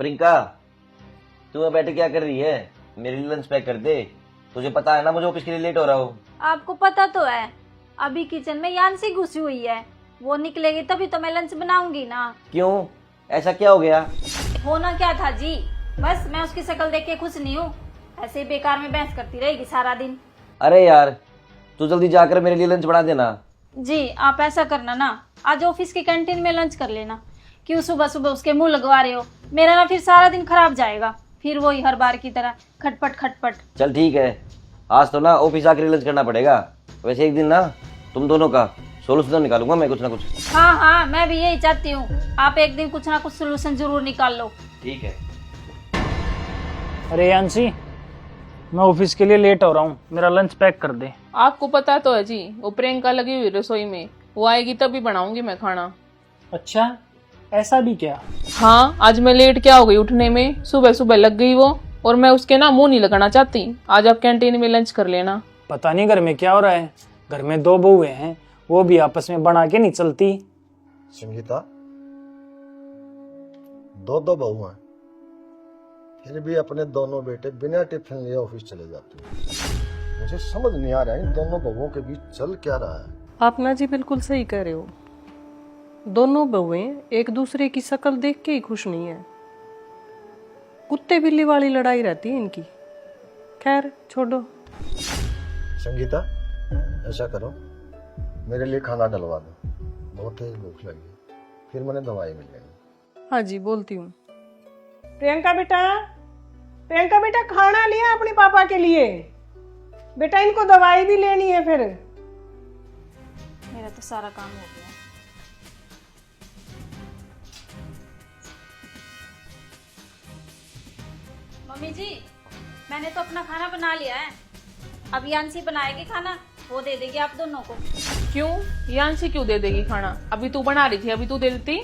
प्रियंका, तू यहाँ बैठे क्या कर रही है? मेरे लिए लंच पैक कर दे। तुझे पता है ना मुझे ऑफिस के लिए लेट हो रहा हूँ। आपको पता तो है, अभी किचन में यान्सी घुसी हुई है। वो निकलेगी तभी तो मैं लंच बनाऊंगी ना। क्यों, ऐसा क्या हो गया? होना क्या था जी, बस मैं उसकी शक्ल देख के खुश नहीं हूँ। ऐसे ही बेकार में बहस करती रहेगी सारा दिन। अरे यार, तू जल्दी जाकर मेरे लिए लंच बना देना। जी आप ऐसा करना ना, आज ऑफिस की कैंटीन में लंच कर लेना। क्यों सुबह सुबह उसके मुंह लगवा रहे हो? मेरा ना फिर सारा दिन खराब जाएगा, फिर वही हर बार की तरह खटपट खटपट। चल ठीक है, आज तो ना ऑफिस आकर लंच करना पड़ेगा। वैसे एक दिन ना तुम दोनों का सोल्यूशन निकालूंगा मैं, कुछ ना कुछ। हाँ हाँ, मैं भी यही चाहती हूँ। आप एक दिन कुछ ना कुछ सोल्यूशन जरूर निकाल लो। ठीक है। अरे यांसी, मैं ऑफिस के लिए लेट हो रहा हूँ, मेरा लंच पैक कर दे। आपको पता तो है जी, वो प्रियंका लगी हुई रसोई में, वो आएगी तभी बनाऊंगी मैं खाना। अच्छा, ऐसा भी क्या? हाँ, आज मैं लेट क्या हो गई उठने में, सुबह सुबह लग गई वो, और मैं उसके ना मुंह नहीं लगाना चाहती। आज आप कैंटीन में लंच कर लेना। पता नहीं घर में क्या हो रहा है, घर में दो बहुएं हैं, वो भी आपस में बना के नहीं चलती। संगीता, दो दो बहू हैं, फिर भी अपने दोनों बेटे बिना टिफिन लिए ऑफिस चले जाते हैं। मुझे समझ नहीं आ रहा है इन दोनों बहुओं के बीच चल क्या रहा है। आप ना जी बिल्कुल सही कह रहे हो। दोनों बहुएं एक दूसरे की शक्ल देख के ही खुश नहीं है। कुत्ते बिल्ली वाली लड़ाई रहती है इनकी। खैर छोड़ो। संगीता, ऐसा करो, मेरे लिए खाना डलवा दो, बहुत तेज भूख लगी, फिर मैंने दवाई मिल जाएगी। हाँ जी, बोलती हूँ। प्रियंका बेटा खाना लिया अपने पापा के लिए। बेटा इनको दवाई भी लेनी है फिर। मेरा तो सारा काम हो गया। मम्मी जी, मैंने तो अपना खाना बना लिया है। अब यांसी बनाएगी खाना, वो दे देगी आप दोनों को। क्यों? यांशी क्यों दे देगी खाना? अभी तू बना रही थी, अभी तू दे देती।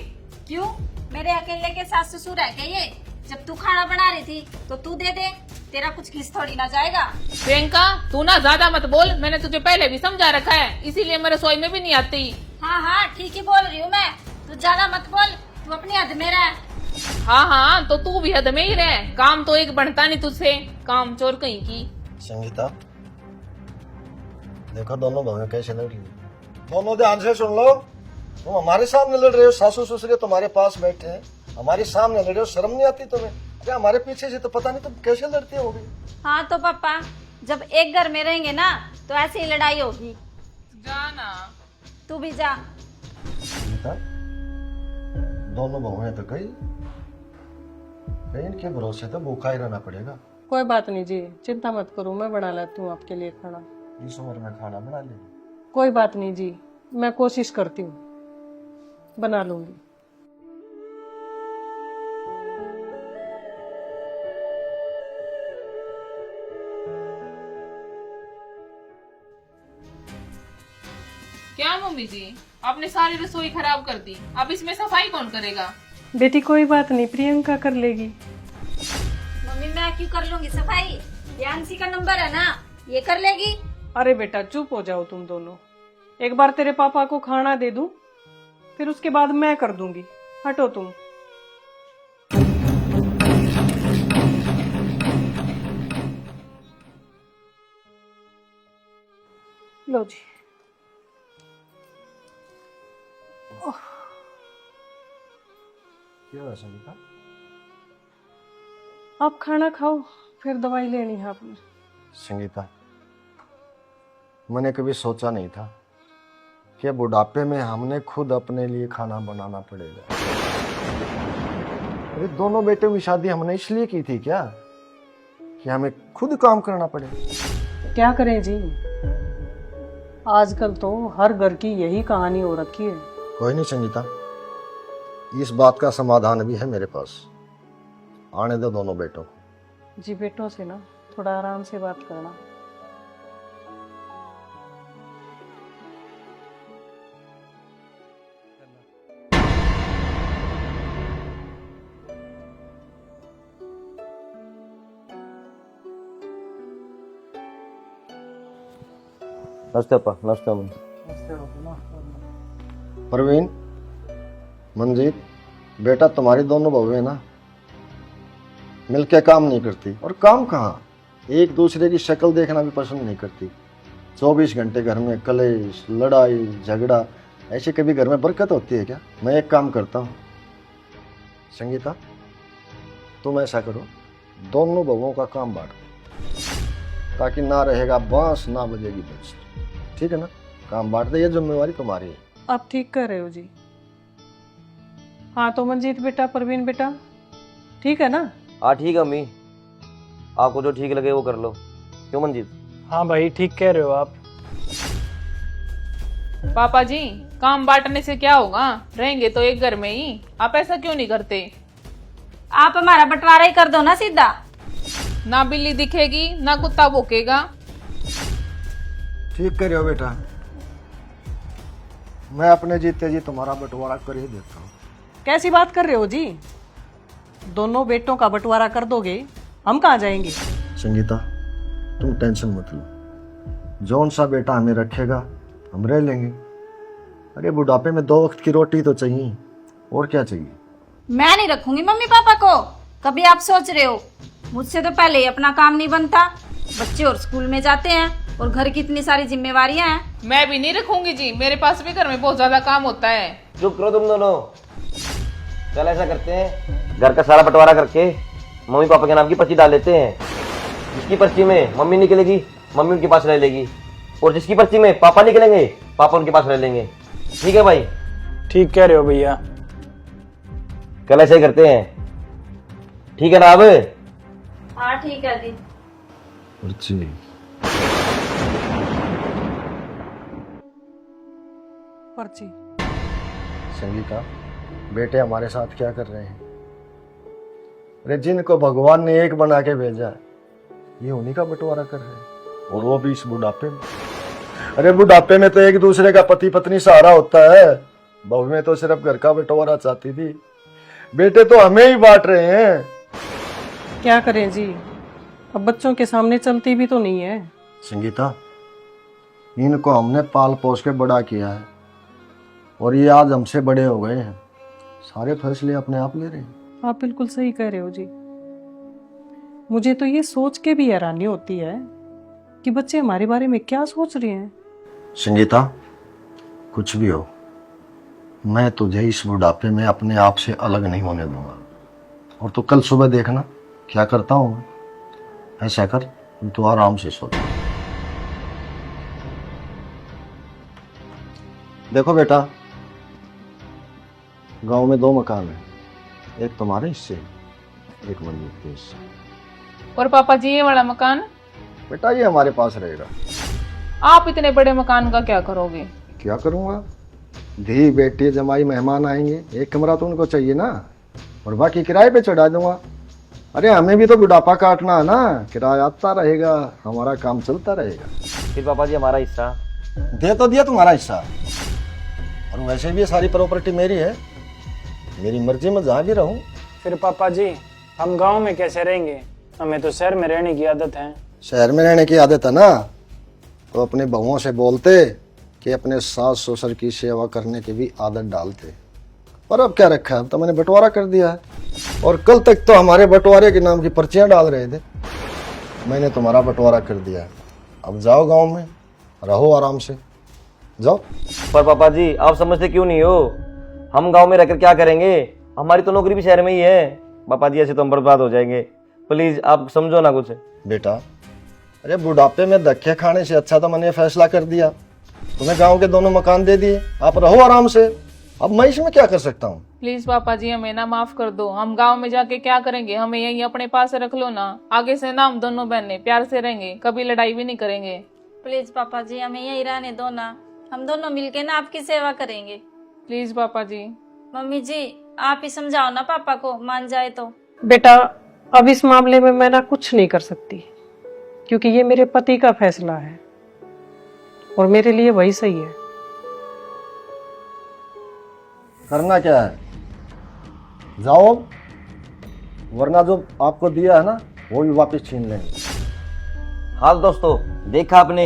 क्यों, मेरे अकेले के सास ससुर है क्या ये? जब तू खाना बना रही थी तो तू दे दे, तेरा कुछ घिस थोड़ी ना जाएगा। प्रियंका, तू ना ज्यादा मत बोल, मैंने तुझे पहले भी समझा रखा है, इसीलिए मैं रसोई में भी नहीं आती। हाँ हाँ, ठीक ही बोल रही हूँ मैं। तू ज्यादा मत बोल, तू अपनी हद में रह। हाँ हाँ, तो तू भी हद में ही रह। काम तो एक बनता नहीं तुझसे, काम चोर कहीं की। संगीता, देखो दोनों बहू कैसे लड़ रही है। दोनों ध्यान से सुन लो, तुम हमारे सामने लड़ रहे हो, सासू ससुर तुम्हारे पास बैठे हैं, हमारे सामने लड़ रहे हो, शर्म नहीं आती तुम्हें? अरे हमारे पीछे से तो पता नहीं तुम कैसे लड़ती होगी। हाँ तो पापा, जब एक घर में रहेंगे ना तो ऐसी ही लड़ाई होगी। जाना। तू भी जा। संगीता, दोनों बहुएं तो गई, इनके भरोसे तो भूखा ही रहना पड़ेगा। कोई बात नहीं जी, चिंता मत करो, मैं बना लेती हूँ आपके लिए खाना। इस उम्र में खाना बना लेगी? कोई बात नहीं जी, मैं कोशिश करती हूँ, बना लूंगी। क्या मम्मी जी, आपने सारी रसोई खराब कर दी, अब इसमें सफाई कौन करेगा? बेटी कोई बात नहीं, प्रियंका कर लेगी। मम्मी मैं क्यों कर लूंगी सफाई? यांसी का नंबर है ना, ये कर लेगी। अरे बेटा चुप हो जाओ तुम दोनों। एक बार तेरे पापा को खाना दे दूं, फिर उसके बाद मैं कर दूंगी। हटो तुम। लो जी। क्या हुआ संगीता? आप खाना खाओ, फिर दवाई लेनी है आपने। संगीता, मैंने कभी सोचा नहीं था कि बुढ़ापे में हमने खुद अपने लिए खाना बनाना पड़ेगा। अरे दोनों बेटों की शादी हमने इसलिए की थी क्या कि हमें खुद काम करना पड़े? क्या करें जी, आजकल तो हर घर की यही कहानी हो रखी है। कोई नहीं संगीता, इस बात का समाधान भी है मेरे पास। आने दो दोनों बेटों को। जी बेटों से ना थोड़ा आराम से बात करना। नमस्ते पापा। नमस्ते मम्मी। प्रवीण, मंजीत, बेटा तुम्हारी दोनों बहुएं ना, मिलके काम नहीं करती, और काम कहाँ, एक दूसरे की शक्ल देखना भी पसंद नहीं करती। 24 घंटे घर में कलेश, लड़ाई झगड़ा, ऐसे कभी घर में बरकत होती है क्या? मैं एक काम करता हूँ संगीता, तुम ऐसा करो, दोनों बहुओं का काम बांट दो, ताकि ना रहेगा बांस ना बजेगी बंसुरी, ठीक है ना? काम बांट दे, ये जिम्मेवारी तुम्हारी है। आप ठीक कर रहे हो जी। हाँ तो मंजीत बेटा, परवीन बेटा, ठीक है ना? हाँ ठीक है अम्मी, आपको जो ठीक लगे वो कर लो। क्यों मंजीत? हाँ भाई ठीक कह रहे हो आप। पापा जी, काम बांटने से क्या होगा, रहेंगे तो एक घर में ही, आप ऐसा क्यों नहीं करते? आप हमारा बंटवारा ही कर दो ना सीधा। ना बिल्ली दिखेगी ना कुत्ता भौंकेगा। ठीक कर रहे हो बेटा, मैं अपने जीते जी तुम्हारा बंटवारा कर ही देता हूँ। कैसी बात कर रहे हो जी? दोनों बेटों का बंटवारा कर दोगे, हम कहाँ जाएंगे? संगीता तुम टेंशन मत लो, जौन सा बेटा हमें रखेगा हम रह लेंगे। अरे बुढ़ापे में 2 वक्त की रोटी तो चाहिए, और क्या चाहिए? मैं नहीं रखूंगी मम्मी पापा को। कभी आप सोच रहे हो, मुझसे तो पहले ही अपना काम नहीं बनता, बच्चे और स्कूल में जाते हैं और घर की इतनी सारी जिम्मेवारियां हैं। मैं भी नहीं रखूंगी जी, मेरे पास भी घर में बहुत ज्यादा काम होता है। चुप करो तुम दोनों। चल ऐसा करते हैं, घर का सारा बंटवारा करके मम्मी पापा के नाम की पर्ची डाल लेते हैं। जिसकी पर्ची में मम्मी निकलेगी मम्मी उनके पास रह लेगी, और जिसकी पर्ची में पापा निकलेंगे पापा उनके पास रह लेंगे। ठीक है भाई? ठीक कह रहे हो भैया। कल ऐसे ही करते हैं, ठीक है ना? अब हाँ ठीक है जी। पर्ची पर्ची। संगीता बेटे हमारे साथ क्या कर रहे हैं? अरे जिनको भगवान ने एक बना के भेजा है, ये उन्हीं का बंटवारा कर रहे हैं, और वो भी इस बुढ़ापे में। अरे बुढ़ापे में तो एक दूसरे का पति पत्नी सहारा होता है, बहू में तो सिर्फ घर का बंटवारा चाहती थी, बेटे तो हमें ही बांट रहे हैं। क्या करें जी, अब बच्चों के सामने चलती भी तो नहीं है। संगीता इनको हमने पाल पोस के बड़ा किया है, और ये आज हमसे बड़े हो गए हैं, सारे फैसले अपने आप ले रहे हैं। आप बिल्कुल सही कह रहे हो जी। मुझे तो ये सोच के भी हैरानी होती है कि बच्चे हमारे बारे में क्या सोच रहे हैं। संगीता कुछ भी हो, मैं तुझे इस बुढ़ापे में अपने आप से अलग नहीं होने दूंगा, और तू कल सुबह देखना क्या करता हूं मैं। ऐसा कर, तू आराम से सो। देखो बेटा, गांव में 2 मकान हैं, एक तुम्हारे हिस्से, एक मंजीत के हिस्से। और पापा जी ये वाला मकान? बेटा ये हमारे पास रहेगा। आप इतने बड़े मकान का क्या करोगे? क्या करूंगा, धी बेटी जमाई मेहमान आएंगे, एक कमरा तो उनको चाहिए ना, और बाकी किराए पे चढ़ा दूंगा। अरे हमें भी तो बुढ़ापा काटना है ना, किराया आता रहेगा, हमारा काम चलता रहेगा। फिर पापा जी हमारा हिस्सा? दे तो दिया तुम्हारा हिस्सा, और वैसे भी ये सारी प्रॉपर्टी मेरी है, मेरी मर्जी में जहाँ भी रहूं। फिर पापा जी हम गांव में कैसे रहेंगे, हमें तो शहर में रहने की आदत है। शहर में रहने की आदत है ना, तो अपने बहुओं से बोलते कि अपने सास ससुर की सेवा करने की भी आदत डालते। पर अब क्या रखा है, अब तो मैंने बंटवारा कर दिया है, और कल तक तो हमारे बंटवारे के नाम की पर्चियां डाल रहे थे। मैंने तुम्हारा बंटवारा कर दिया है, अब जाओ गांव में रहो आराम से, जाओ। पर पापा जी आप समझते क्यों नहीं हो, हम गांव में रहकर क्या करेंगे, हमारी तो नौकरी भी शहर में ही है। पापा जी ऐसे तो हम बर्बाद हो जाएंगे, प्लीज आप समझो ना कुछ। बेटा अरे बुढ़ापे में धक्के खाने से अच्छा तो मैंने फैसला कर दिया, तुम्हें गांव के 2 मकान दे दिए, आप रहो आराम से। अब मैं इसमें क्या कर सकता हूँ? प्लीज पापा जी हमें ना माफ कर दो, हम गांव में जाके क्या करेंगे, हमें यहीं अपने पास रख लो ना। आगे से ना हम दोनों बहनें प्यार से रहेंगे, कभी लड़ाई भी नहीं करेंगे। प्लीज पापा जी हमें यहीं रहने दो ना, हम दोनों मिलके ना आपकी सेवा करेंगे। प्लीज पापा जी। मम्मी जी आप ही समझाओ ना पापा को, मान जाए तो। बेटा अब इस मामले में मैं ना कुछ नहीं कर सकती, क्योंकि ये मेरे पति का फैसला है और मेरे लिए वही सही है। करना क्या है, जाओ, वरना जो आपको दिया है ना वो भी वापस छीन लेंगे। हाँ दोस्तों देखा आपने,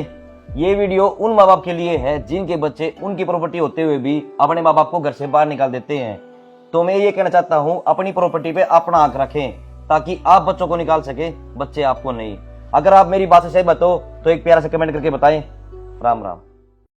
ये वीडियो उन माँ बाप के लिए है जिनके बच्चे उनकी प्रॉपर्टी होते हुए भी अपने माँ बाप को घर से बाहर निकाल देते हैं। तो मैं ये कहना चाहता हूँ अपनी प्रॉपर्टी पे अपना हक रखें, ताकि आप बच्चों को निकाल सके, बच्चे आपको नहीं। अगर आप मेरी बात से सहमत हो तो एक प्यारा सा कमेंट करके बताएं। राम राम।